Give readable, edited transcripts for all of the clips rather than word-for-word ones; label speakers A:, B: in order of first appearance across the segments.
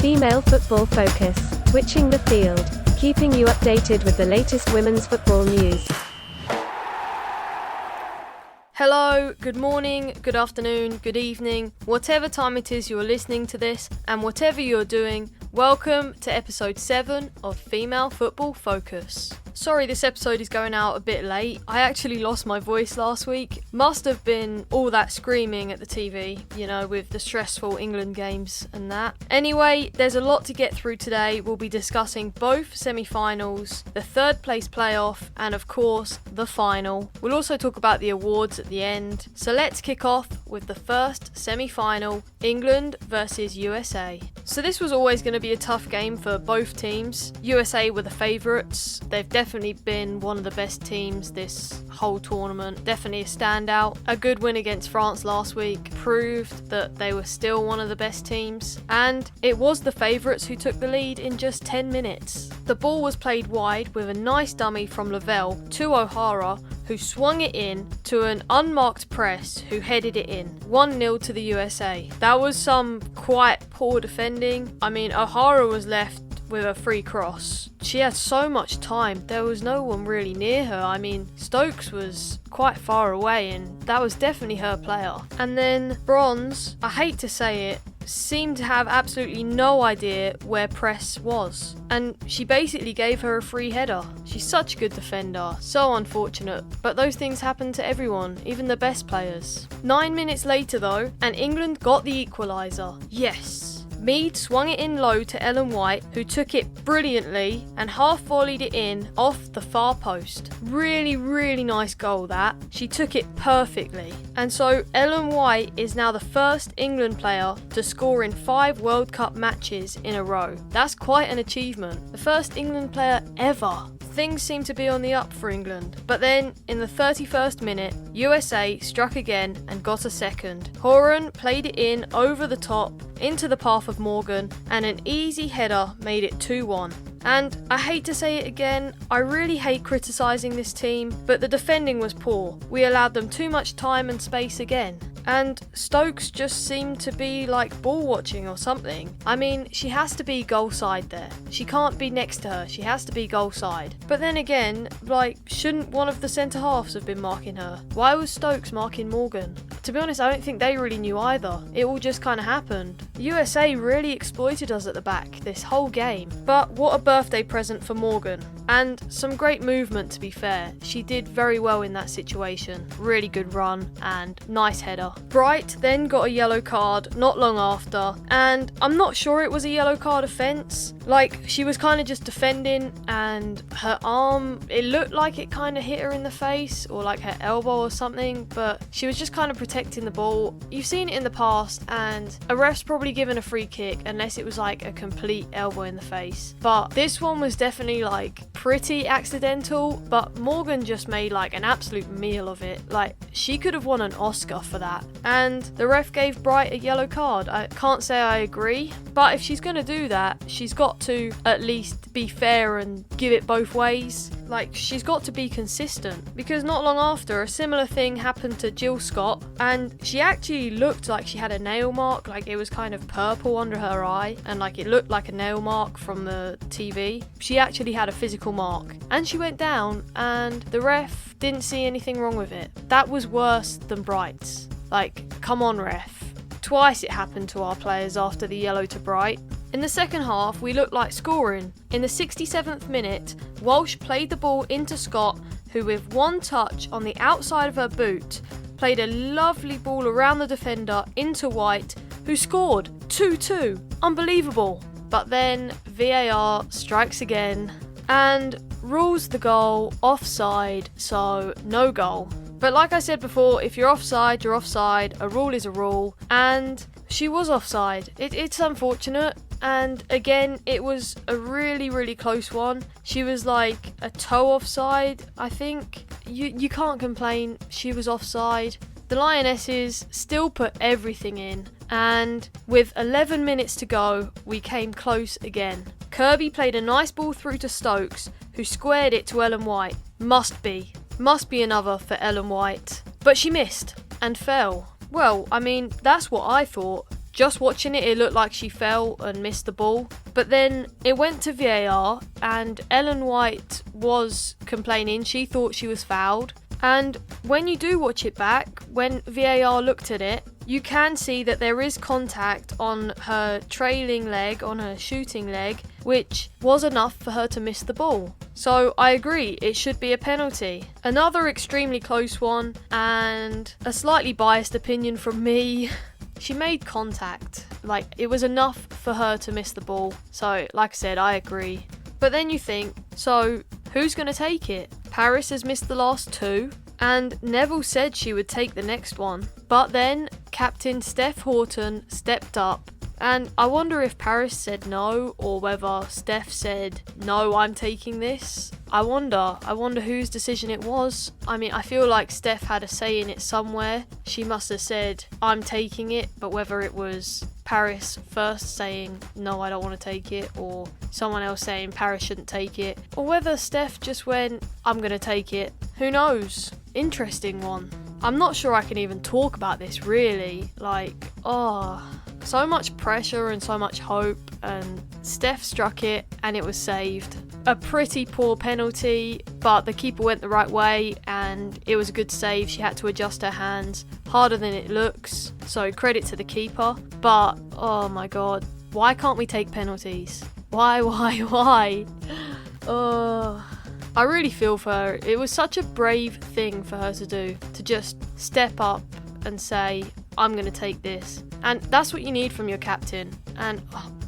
A: Female Football Focus, switching the field, keeping you updated with the latest women's football news.
B: Hello, good morning, good afternoon, good evening, whatever time it is you're listening to this, and whatever you're doing, welcome to episode 7 of Female Football Focus. Sorry this episode is going out a bit late. I actually lost my voice last week. Must have been all that screaming at the TV, with the stressful England games and that. Anyway, there's a lot to get through today. We'll be discussing both semi-finals, the third place playoff, and of course, the final. We'll also talk about the awards at the end. So let's kick off with the first semi-final, England versus USA. So this was always going to be a tough game for both teams. USA were the favourites. They've definitely been one of the best teams this whole tournament. Definitely a standout. A good win against France last week proved that they were still one of the best teams. And it was the favourites who took the lead in just 10 minutes. The ball was played wide with a nice dummy from Lavelle to O'Hara, who swung it in to an unmarked press who headed it in. 1-0 to the USA. That was some quite poor defending. O'Hara was left with a free cross. She had so much time. There was no one really near her. Stokes was quite far away and that was definitely her player. And then Bronze, I hate to say it, seemed to have absolutely no idea where Press was. And she basically gave her a free header. She's such a good defender. So unfortunate. But those things happen to everyone, even the best players. 9 minutes later though, and England got the equaliser. Yes. Mead swung it in low to Ellen White, who took it brilliantly and half-volleyed it in off the far post. Really, really nice goal that. She took it perfectly. And so Ellen White is now the first England player to score in 5 World Cup matches in a row. That's quite an achievement. The first England player ever. Things seem to be on the up for England. But then, in the 31st minute, USA struck again and got a second. Horan played it in over the top, into the path of Morgan, and an easy header made it 2-1. And I hate to say it again, I really hate criticising this team, but the defending was poor. We allowed them too much time and space again. And Stokes just seemed to be like ball watching or something. She has to be goal side there. She can't be next to her, she has to be goal side. But then again, shouldn't one of the centre halves have been marking her? Why was Stokes marking Morgan? To be honest, I don't think they really knew either. It all just kind of happened. USA really exploited us at the back this whole game. But what a birthday present for Morgan. And some great movement, to be fair. She did very well in that situation. Really good run and nice header. Bright then got a yellow card not long after, and I'm not sure it was a yellow card offence. She was kind of just defending and her arm, it looked like it kind of hit her in the face or her elbow or something, but she was just kind of protecting the ball. You've seen it in the past and a ref's probably given a free kick unless it was a complete elbow in the face. But this one was definitely pretty accidental, but Morgan just made an absolute meal of it. She could have won an Oscar for that. And the ref gave Bright a yellow card. I can't say I agree, but if she's going to do that, she's got to at least be fair and give it both ways. She's got to be consistent, because not long after, a similar thing happened to Jill Scott, and she actually looked like she had a nail mark, it was kind of purple under her eye, and it looked like a nail mark from the TV. She actually had a physical mark, and she went down, and the ref didn't see anything wrong with it. That was worse than Bright's. Come on, ref. Twice it happened to our players after the yellow to Bright. In the second half, we looked like scoring. In the 67th minute, Walsh played the ball into Scott, who with one touch on the outside of her boot, played a lovely ball around the defender into White, who scored 2-2. Unbelievable. But then VAR strikes again and rules the goal offside, so no goal. But like I said before, if you're offside, you're offside. A rule is a rule. And she was offside. It's unfortunate. And again, it was a really, really close one. She was a toe offside, I think. You can't complain. She was offside. The Lionesses still put everything in. And with 11 minutes to go, we came close again. Kirby played a nice ball through to Stokes, who squared it to Ellen White. Must be another for Ellen White. But she missed and fell. Well, that's what I thought. just watching it, it looked like she fell and missed the ball. But then it went to VAR and Ellen White was complaining. She thought she was fouled. And when you do watch it back, when VAR looked at it, you can see that there is contact on her trailing leg, on her shooting leg, which was enough for her to miss the ball. So I agree, it should be a penalty. Another extremely close one, and a slightly biased opinion from me. She made contact. Like, it was enough for her to miss the ball. So, like I said, I agree. But then you think, so who's going to take it? Paris has missed the last 2, and Neville said she would take the next one. But then Captain Steph Houghton stepped up, and I wonder if Paris said no, or whether Steph said, no, I'm taking this. I wonder whose decision it was. I mean, I feel like Steph had a say in it somewhere. She must have said, I'm taking it, but whether it was Paris first saying, no, I don't want to take it, or someone else saying Paris shouldn't take it, or whether Steph just went, I'm going to take it. Who knows? Interesting one. I'm not sure I can even talk about this really. Like, so much pressure and so much hope, and Steph struck it and it was saved. A pretty poor penalty, but the keeper went the right way and it was a good save. She had to adjust her hands harder than it looks, so credit to the keeper. But oh my god, why can't we take penalties? Why? I really feel for her. It was such a brave thing for her to do, to just step up and say, I'm going to take this. And that's what you need from your captain. And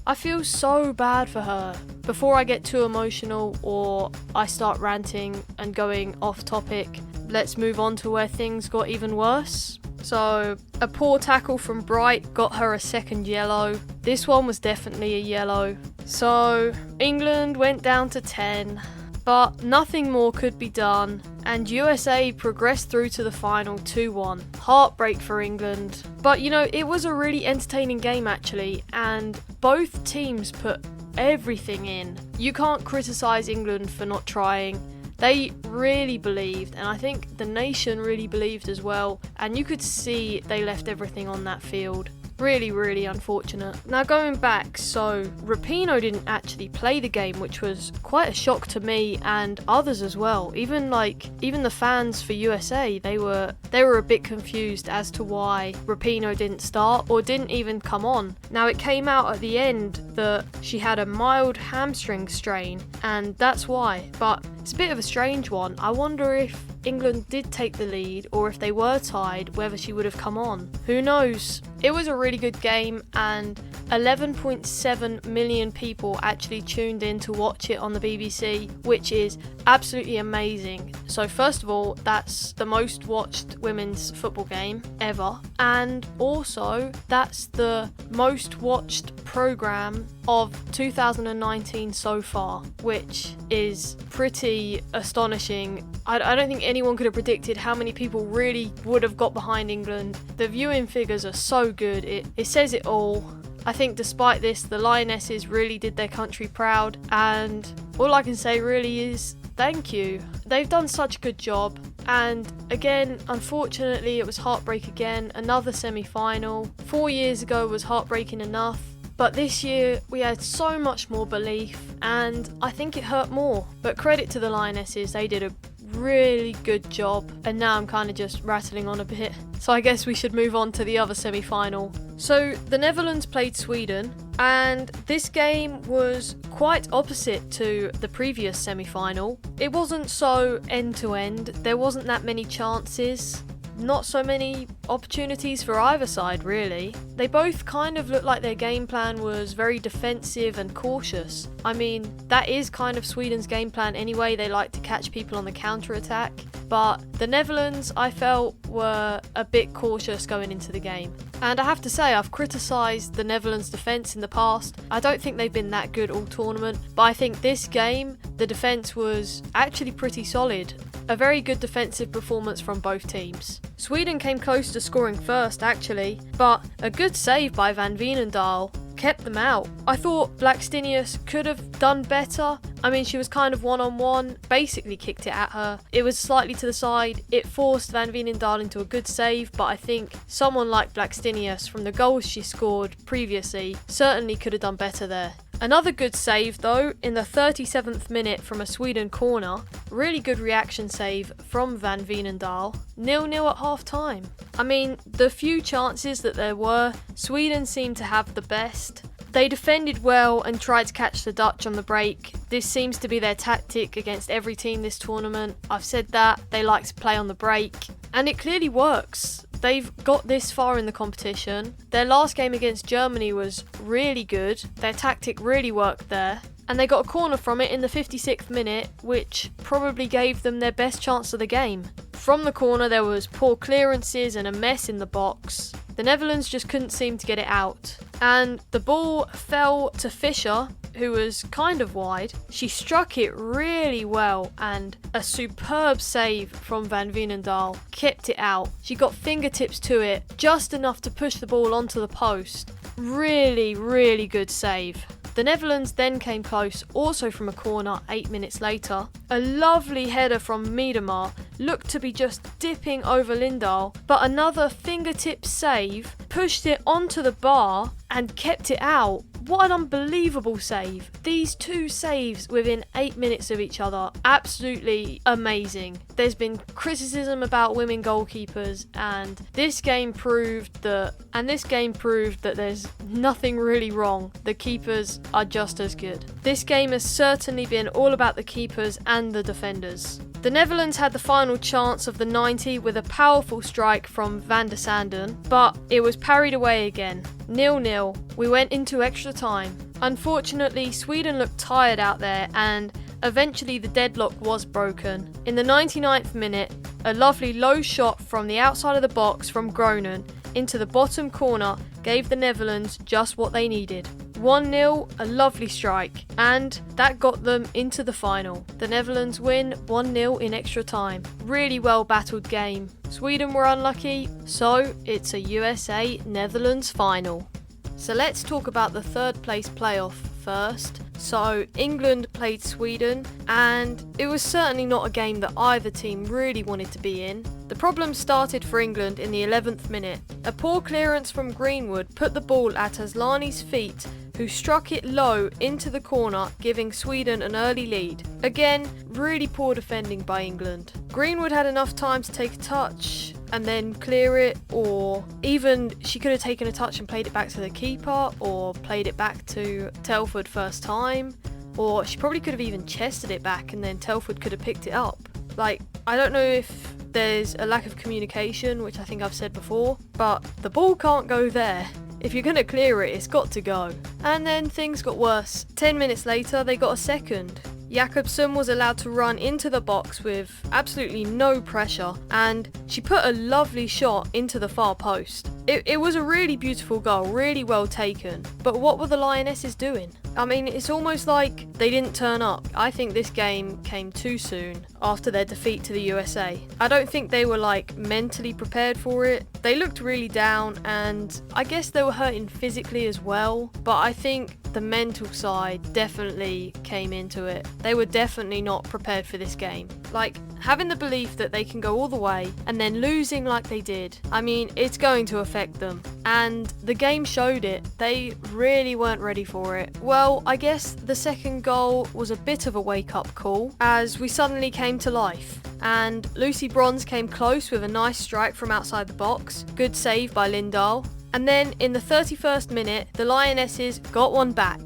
B: I feel so bad for her. Before I get too emotional or I start ranting and going off topic, let's move on to where things got even worse. So, a poor tackle from Bright got her a second yellow. This one was definitely a yellow. So, England went down to 10. But nothing more could be done, and USA progressed through to the final 2-1. Heartbreak for England. But you know, it was a really entertaining game actually, and both teams put everything in. You can't criticise England for not trying. They really believed, and I think the nation really believed as well, and you could see they left everything on that field. Really, really unfortunate. Now going back, so Rapinoe didn't actually play the game, which was quite a shock to me and others as well. Even the fans for USA, they were a bit confused as to why Rapinoe didn't start or didn't even come on. Now it came out at the end that she had a mild hamstring strain, and that's why. But it's a bit of a strange one. I wonder if England did take the lead, or if they were tied, whether she would have come on. Who knows? It was a really good game, and 11.7 million people actually tuned in to watch it on the BBC, which is absolutely amazing. So first of all, that's the most watched women's football game ever, and also that's the most watched programme of 2019 so far, which is pretty astonishing. I don't think anyone could have predicted how many people really would have got behind England. The viewing figures are so good, it says it all. I think despite this, the Lionesses really did their country proud, and all I can say really is thank you. They've done such a good job, and again, unfortunately, it was heartbreak again, another semi-final. 4 years ago was heartbreaking enough, but this year we had so much more belief, and I think it hurt more. But credit to the Lionesses, they did a really good job, and now I'm kind of just rattling on a bit, so I guess we should move on to the other semi-final. So the Netherlands played Sweden, and this game was quite opposite to the previous semi-final. It wasn't so end-to-end, there wasn't that many chances, not so many opportunities for either side really. They both kind of looked like their game plan was very defensive and cautious. I mean, that is kind of Sweden's game plan anyway. They like to catch people on the counter-attack. But the Netherlands, I felt, were a bit cautious going into the game. And I have to say, I've criticised the Netherlands' defence in the past. I don't think they've been that good all tournament, but I think this game, the defence was actually pretty solid. A very good defensive performance from both teams. Sweden came close to scoring first actually, but a good save by Van Veenendaal kept them out. I thought Blackstenius could have done better. I mean, she was kind of one-on-one, basically kicked it at her. It was slightly to the side. It forced Van Veenendaal into a good save, but I think someone like Blackstenius, from the goals she scored previously, certainly could have done better there. Another good save though, in the 37th minute from a Sweden corner. Really good reaction save from Van Veenendaal. 0-0 at half time. I mean, the few chances that there were, Sweden seemed to have the best. They defended well and tried to catch the Dutch on the break. This seems to be their tactic against every team this tournament. I've said that, they like to play on the break, and it clearly works. They've got this far in the competition. Their last game against Germany was really good. Their tactic really worked there. And they got a corner from it in the 56th minute, which probably gave them their best chance of the game. From the corner there was poor clearances and a mess in the box. The Netherlands just couldn't seem to get it out. And the ball fell to Fischer, who was kind of wide. She struck it really well, and a superb save from Van Veenendaal kept it out. She got fingertips to it, just enough to push the ball onto the post. Really, really good save. The Netherlands then came close, also from a corner 8 minutes later. A lovely header from Miedema looked to be just dipping over Lindahl, but another fingertip save pushed it onto the bar and kept it out. What an unbelievable save. These two saves within 8 minutes of each other, absolutely amazing. There's been criticism about women goalkeepers, and this game proved that there's nothing really wrong. The keepers are just as good. This game has certainly been all about the keepers and the defenders. The Netherlands had the final chance of the 90 with a powerful strike from Van der Sanden, but it was parried away again. 0-0. We went into extra time. Unfortunately, Sweden looked tired out there, and eventually the deadlock was broken. In the 99th minute, a lovely low shot from the outside of the box from Groningen into the bottom corner gave the Netherlands just what they needed. 1-0, a lovely strike, and that got them into the final. The Netherlands win 1-0 in extra time. Really well battled game. Sweden were unlucky, so it's a USA-Netherlands final. So let's talk about the third place playoff first. So England played Sweden, and it was certainly not a game that either team really wanted to be in. The problem started for England in the 11th minute. A poor clearance from Greenwood put the ball at Aslani's feet, who struck it low into the corner, giving Sweden an early lead. Again, really poor defending by England. Greenwood had enough time to take a touch and then clear it, or even she could have taken a touch and played it back to the keeper, or played it back to Telford first time, or she probably could have even chested it back and then Telford could have picked it up. I don't know if there's a lack of communication, which I think I've said before, but the ball can't go there. If you're going to clear it, it's got to go. And then things got worse. 10 minutes later, they got a second. Jakobsen was allowed to run into the box with absolutely no pressure, and she put a lovely shot into the far post. It was a really beautiful goal, really well taken. But what were the Lionesses doing? I mean, it's almost like they didn't turn up. I think this game came too soon after their defeat to the USA. I don't think they were mentally prepared for it. They looked really down, and I guess they were hurting physically as well. But I think the mental side definitely came into it. They were definitely not prepared for this game. Having the belief that they can go all the way and then losing like they did, I mean, it's going to affect them. And the game showed it. They really weren't ready for it. Well, I guess the second goal was a bit of a wake-up call, as we suddenly came to life. And Lucy Bronze came close with a nice strike from outside the box. Good save by Lindahl. And then in the 31st minute, the Lionesses got one back.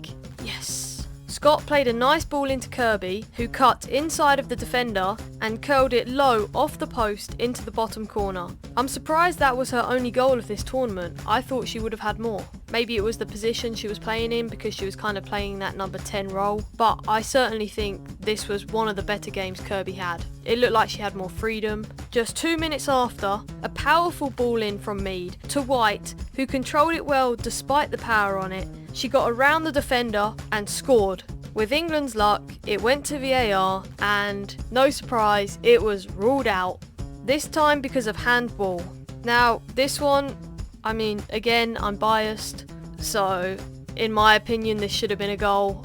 B: Yes. Scott played a nice ball into Kirby, who cut inside of the defender and curled it low off the post into the bottom corner. I'm surprised that was her only goal of this tournament. I thought she would have had more. Maybe it was the position she was playing in, because she was kind of playing that number 10 role. But I certainly think this was one of the better games Kirby had. It looked like she had more freedom. Just 2 minutes after, a powerful ball in from Mead to White, who controlled it well despite the power on it. She got around the defender and scored. With England's luck, it went to VAR, and no surprise, it was ruled out. This time because of handball. Now, this one, I mean, again, I'm biased, so in my opinion, this should have been a goal.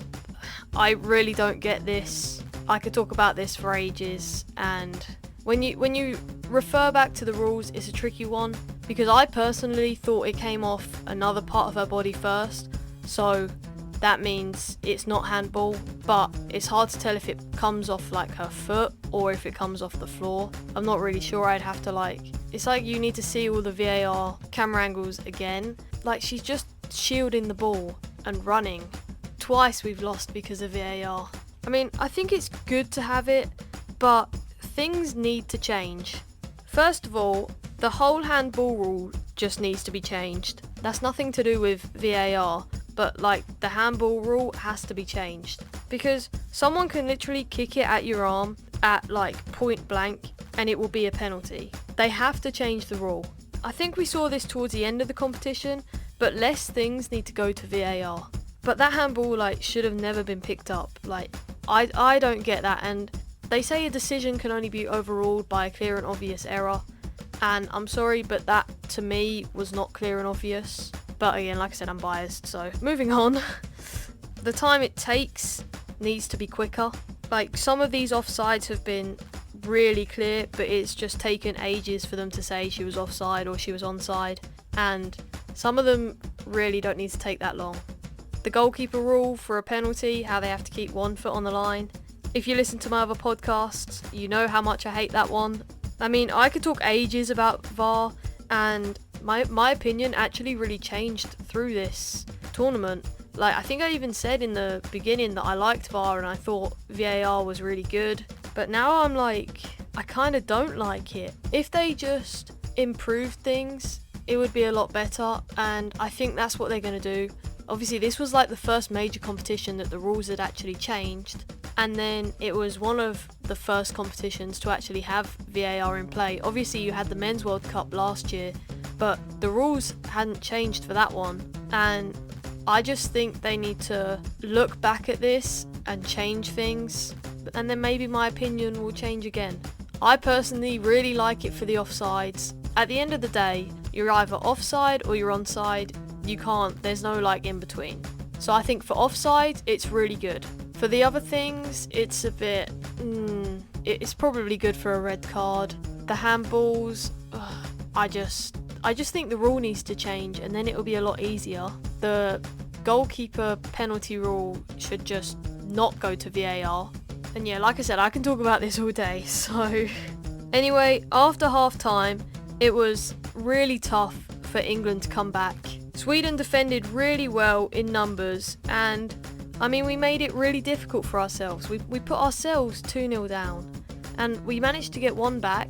B: I really don't get this. I could talk about this for ages, and when you refer back to the rules, it's a tricky one, because I personally thought it came off another part of her body first, so that means it's not handball, but it's hard to tell if it comes off like her foot or if it comes off the floor. I'm not really sure. I'd have to it's like you need to see all the VAR camera angles again. Like, she's just shielding the ball and running. Twice we've lost because of VAR. I mean, I think it's good to have it, but things need to change. First of all, the whole handball rule just needs to be changed. That's nothing to do with VAR, but the handball rule has to be changed. Because someone can literally kick it at your arm at point blank and it will be a penalty. They have to change the rule. I think we saw this towards the end of the competition, but less things need to go to VAR. But that handball should have never been picked up. I don't get that, and they say a decision can only be overruled by a clear and obvious error, and I'm sorry, but that to me was not clear and obvious. But again, like I said, I'm biased, so moving on. The time it takes needs to be quicker. Some of these offsides have been really clear, but it's just taken ages for them to say she was offside or she was onside, and some of them really don't need to take that long. The goalkeeper rule for a penalty, how they have to keep 1 foot on the line. If you listen to my other podcasts, you know how much I hate that one. I mean, I could talk ages about VAR, and my opinion actually really changed through this tournament. I think I even said in the beginning that I liked VAR and I thought VAR was really good, but now I'm I kind of don't like it. If they just improved things, it would be a lot better, and I think that's what they're going to do. Obviously, this was the first major competition that the rules had actually changed, and then it was one of the first competitions to actually have VAR in play. Obviously, you had the Men's World Cup last year, but the rules hadn't changed for that one, and I just think they need to look back at this and change things, and then maybe my opinion will change again. I personally really like it for the offsides. At the end of the day, you're either offside or you're onside. There's no in between. So I think for offside, it's really good. For the other things, it's a bit, it's probably good for a red card. The handballs, I just think the rule needs to change, and then it'll be a lot easier. The goalkeeper penalty rule should just not go to VAR. And yeah, like I said, I can talk about this all day. So anyway, after half time, it was really tough for England to come back. Sweden defended really well in numbers, and I mean, we made it really difficult for ourselves. We put ourselves 2-0 down, and we managed to get one back,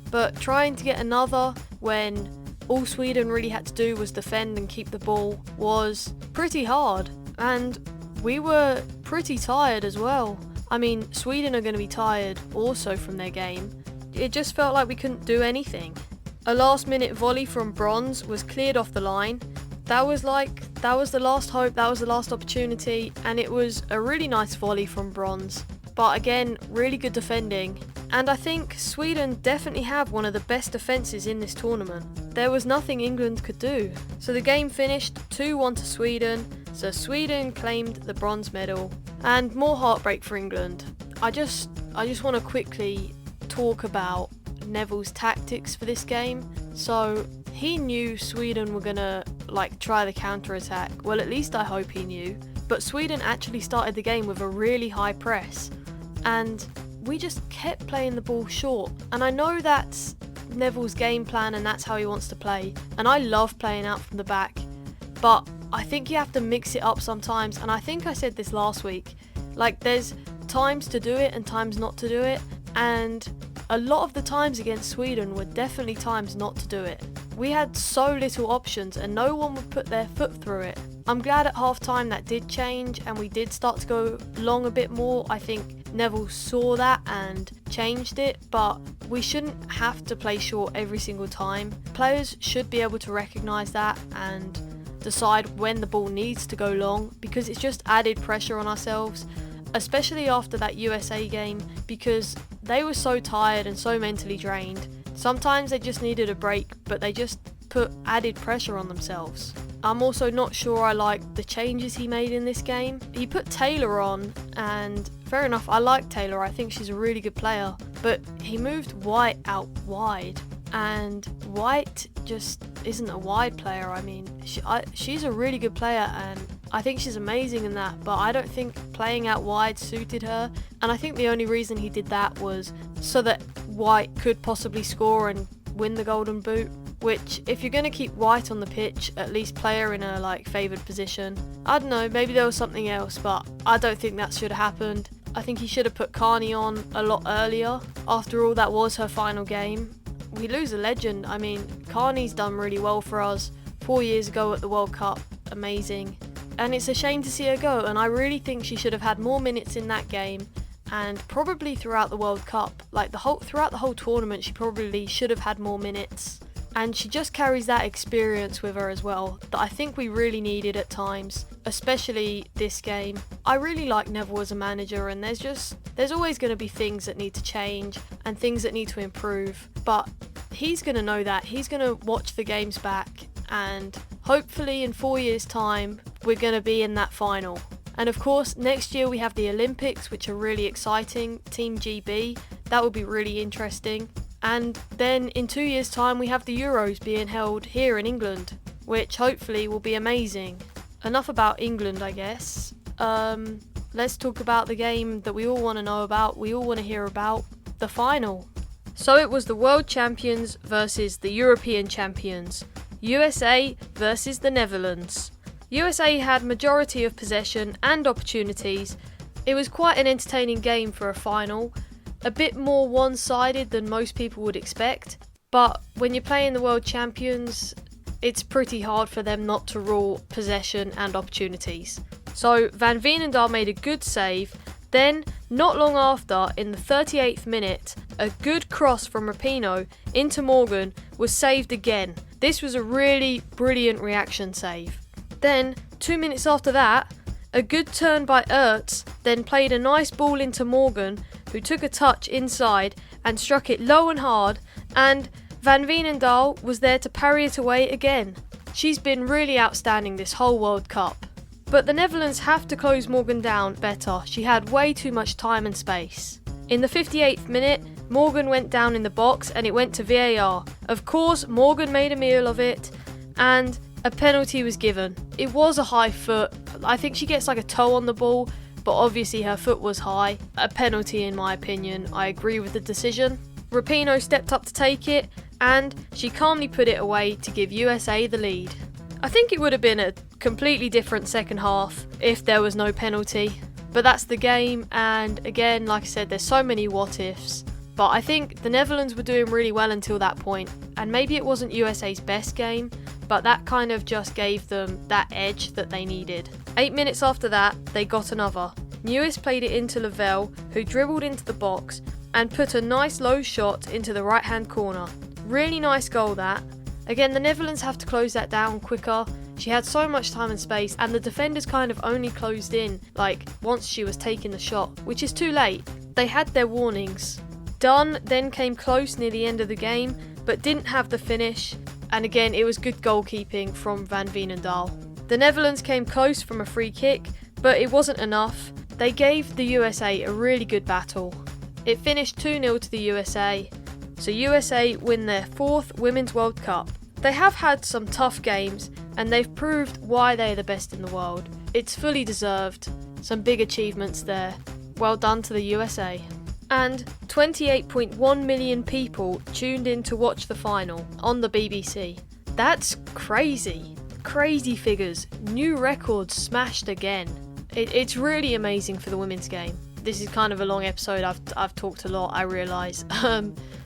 B: but trying to get another when all Sweden really had to do was defend and keep the ball was pretty hard, and we were pretty tired as well. I mean, Sweden are going to be tired also from their game. It just felt like we couldn't do anything. A last-minute volley from Bronze was cleared off the line. That was the last hope, that was the last opportunity, and it was a really nice volley from Bronze. But again, really good defending. And I think Sweden definitely have one of the best defences in this tournament. There was nothing England could do. So the game finished 2-1 to Sweden, so Sweden claimed the bronze medal. And more heartbreak for England. I just want to quickly talk about Neville's tactics for this game. So he knew Sweden were gonna try the counter-attack. Well, at least I hope he knew. But Sweden actually started the game with a really high press, and we just kept playing the ball short. And I know that's Neville's game plan and that's how he wants to play, and I love playing out from the back, but I think you have to mix it up sometimes. And I think I said this last week, there's times to do it and times not to do it, and a lot of the times against Sweden were definitely times not to do it. We had so little options and no one would put their foot through it. I'm glad at half time that did change and we did start to go long a bit more. I think Neville saw that and changed it, but we shouldn't have to play short every single time. Players should be able to recognise that and decide when the ball needs to go long, because it's just added pressure on ourselves, especially after that USA game, because they were so tired and so mentally drained. Sometimes they just needed a break, but they just put added pressure on themselves. I'm also not sure I like the changes he made in this game. He put Taylor on, and fair enough, I like Taylor, I think she's a really good player, but he moved White out wide, and White just isn't a wide player. I mean, she's a really good player, and I think she's amazing in that, but I don't think playing out wide suited her, and I think the only reason he did that was so that White could possibly score and win the Golden Boot, which, if you're going to keep White on the pitch, at least play her in a favoured position. I don't know, maybe there was something else, but I don't think that should have happened. I think he should have put Carney on a lot earlier. After all, that was her final game. We lose a legend. I mean, Carney's done really well for us 4 years ago at the World Cup. Amazing. And it's a shame to see her go, and I really think she should have had more minutes in that game, and probably throughout the World Cup. Throughout the whole tournament, she probably should have had more minutes. And she just carries that experience with her as well, that I think we really needed at times, especially this game. I really like Neville as a manager, and there's always going to be things that need to change and things that need to improve, but he's going to know that. He's going to watch the games back, and hopefully in 4 years' time, we're going to be in that final. And of course, next year we have the Olympics, which are really exciting. Team GB, that will be really interesting. And then in 2 years' time we have the Euros being held here in England, which hopefully will be amazing. Enough about England, I guess. Let's talk about the game that we all want to know about, we all want to hear about, the final. So it was the world champions versus the European champions. USA versus the Netherlands. USA had majority of possession and opportunities. It was quite an entertaining game for a final. A bit more one-sided than most people would expect, but when you're playing the world champions, it's pretty hard for them not to rule possession and opportunities. So Van Veenendaal made a good save, then not long after, in the 38th minute, a good cross from Rapinoe into Morgan was saved again. This was a really brilliant reaction save. Then, 2 minutes after that, a good turn by Ertz, then played a nice ball into Morgan, who took a touch inside and struck it low and hard, and Van Veenendaal was there to parry it away again. She's been really outstanding this whole World Cup. But the Netherlands have to close Morgan down better. She had way too much time and space. In the 58th minute, Morgan went down in the box and it went to VAR. Of course, Morgan made a meal of it, and a penalty was given. It was a high foot. I think she gets a toe on the ball, but obviously her foot was high. A penalty in my opinion. I agree with the decision. Rapinoe stepped up to take it, and she calmly put it away to give USA the lead. I think it would have been a completely different second half if there was no penalty, but that's the game, and again, like I said, there's so many what ifs. But I think the Netherlands were doing really well until that point, and maybe it wasn't USA's best game, but that kind of just gave them that edge that they needed. 8 minutes after that, they got another. Newis played it into Lavelle, who dribbled into the box and put a nice low shot into the right hand corner. Really nice goal that. Again, the Netherlands have to close that down quicker. She had so much time and space, and the defenders kind of only closed in once she was taking the shot, which is too late. They had their warnings. Dunn then came close near the end of the game, but didn't have the finish, and again it was good goalkeeping from Van Veenendaal. The Netherlands came close from a free kick, but it wasn't enough. They gave the USA a really good battle. It finished 2-0 to the USA, so USA win their 4th Women's World Cup. They have had some tough games, and they've proved why they're the best in the world. It's fully deserved. Some big achievements there. Well done to the USA. And 28.1 million people tuned in to watch the final on the BBC. That's crazy. Crazy figures. New records smashed again. It's really amazing for the women's game. This is kind of a long episode. I've talked a lot, I realise.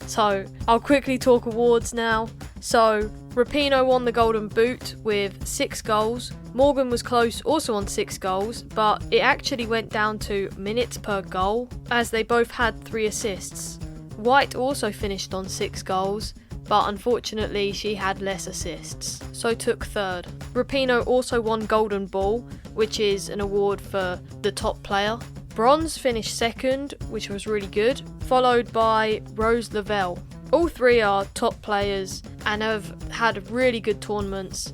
B: So I'll quickly talk awards now. So Rapinoe won the Golden Boot with 6 goals. Morgan was close, also on 6 goals, but it actually went down to minutes per goal, as they both had 3 assists. White also finished on 6 goals, but unfortunately she had less assists, so took 3rd. Rapinoe also won Golden Ball, which is an award for the top player. Bronze finished 2nd, which was really good, followed by Rose Lavelle. All 3 are top players and have had really good tournaments.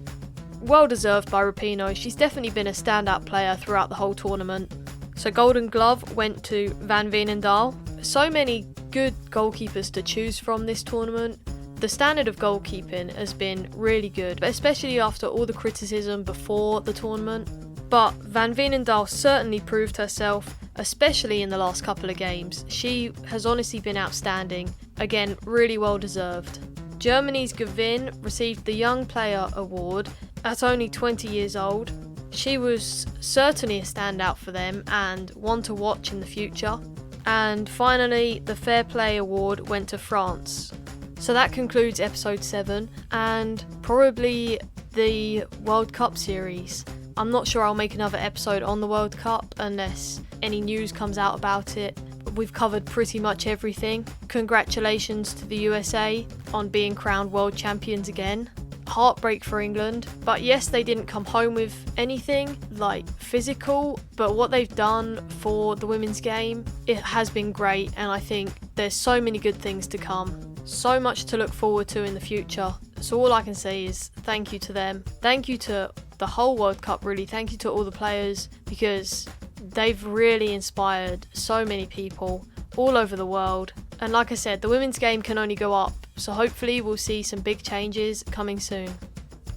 B: well deserved by Rapinoe. She's definitely been a standout player throughout the whole tournament. So Golden Glove went to Van Veenendaal. So many good goalkeepers to choose from this tournament. The standard of goalkeeping has been really good, but especially after all the criticism before the tournament. But Van Veenendaal certainly proved herself, especially in the last couple of games. She has honestly been outstanding. Again, really well deserved. Germany's Gavin received the Young Player Award at only 20 years old. She was certainly a standout for them and one to watch in the future. And finally, the Fair Play Award went to France. So that concludes episode 7 and probably the World Cup series. I'm not sure I'll make another episode on the World Cup unless any news comes out about it. We've covered pretty much everything. Congratulations to the USA on being crowned world champions again. Heartbreak for England, but yes, they didn't come home with anything like physical, but what they've done for the women's game, it has been great, and I think there's so many good things to come, so much to look forward to in the future. So all I can say is thank you to them, thank you to the whole World Cup really, thank you to all the players, because they've really inspired so many people all over the world. And like I said, the women's game can only go up, so hopefully we'll see some big changes coming soon.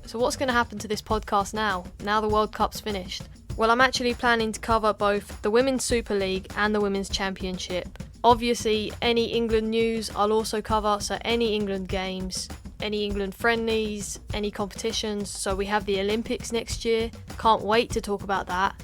B: So what's going to happen to this podcast now the World Cup's finished? Well, I'm actually planning to cover both the Women's Super League and the Women's Championship. Obviously, any England news I'll also cover, so any England games, any England friendlies, any competitions. So we have the Olympics next year, can't wait to talk about that.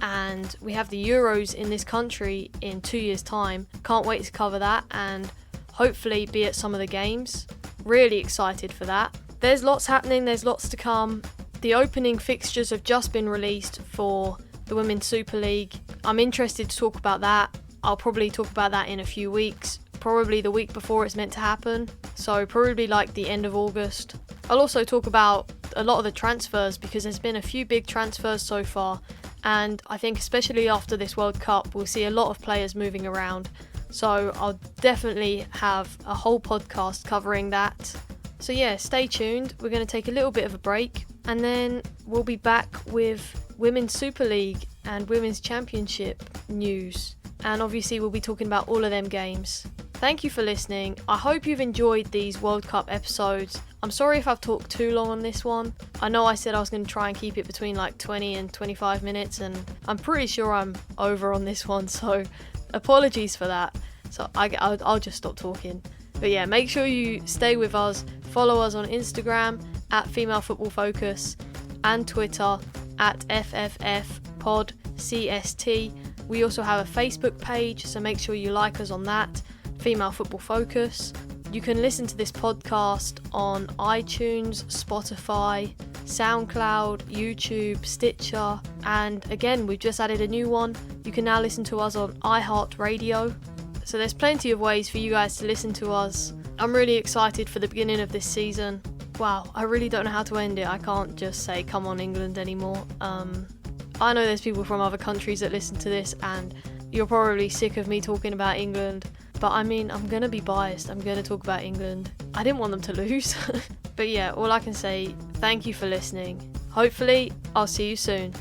B: And we have the Euros in this country in 2 years' time. Can't wait to cover that and hopefully be at some of the games. Really excited for that. There's lots happening, there's lots to come. The opening fixtures have just been released for the Women's Super League. I'm interested to talk about that. I'll probably talk about that in a few weeks. Probably the week before it's meant to happen. So probably like the end of August. I'll also talk about a lot of the transfers because there's been a few big transfers so far. And I think especially after this World Cup, we'll see a lot of players moving around. So I'll definitely have a whole podcast covering that. So yeah, stay tuned. We're going to take a little bit of a break. And then we'll be back with Women's Super League and Women's Championship news. And obviously we'll be talking about all of them games. Thank you for listening. I hope you've enjoyed these World Cup episodes. I'm sorry if I've talked too long on this one. I know I said I was going to try and keep it between like 20 and 25 minutes and I'm pretty sure I'm over on this one, so apologies for that. So I'll just stop talking. But yeah, make sure you stay with us. Follow us on Instagram at Female Football Focus and Twitter at FFFPodCST. We also have a Facebook page, so make sure you like us on that, Female Football Focus. You can listen to this podcast on iTunes, Spotify, SoundCloud, YouTube, Stitcher, and again, we've just added a new one. You can now listen to us on iHeartRadio. So there's plenty of ways for you guys to listen to us. I'm really excited for the beginning of this season. Wow, I really don't know how to end it. I can't just say come on England anymore. I know there's people from other countries that listen to this and you're probably sick of me talking about England. But I mean, I'm going to be biased. I'm going to talk about England. I didn't want them to lose. But yeah, all I can say, thank you for listening. Hopefully, I'll see you soon.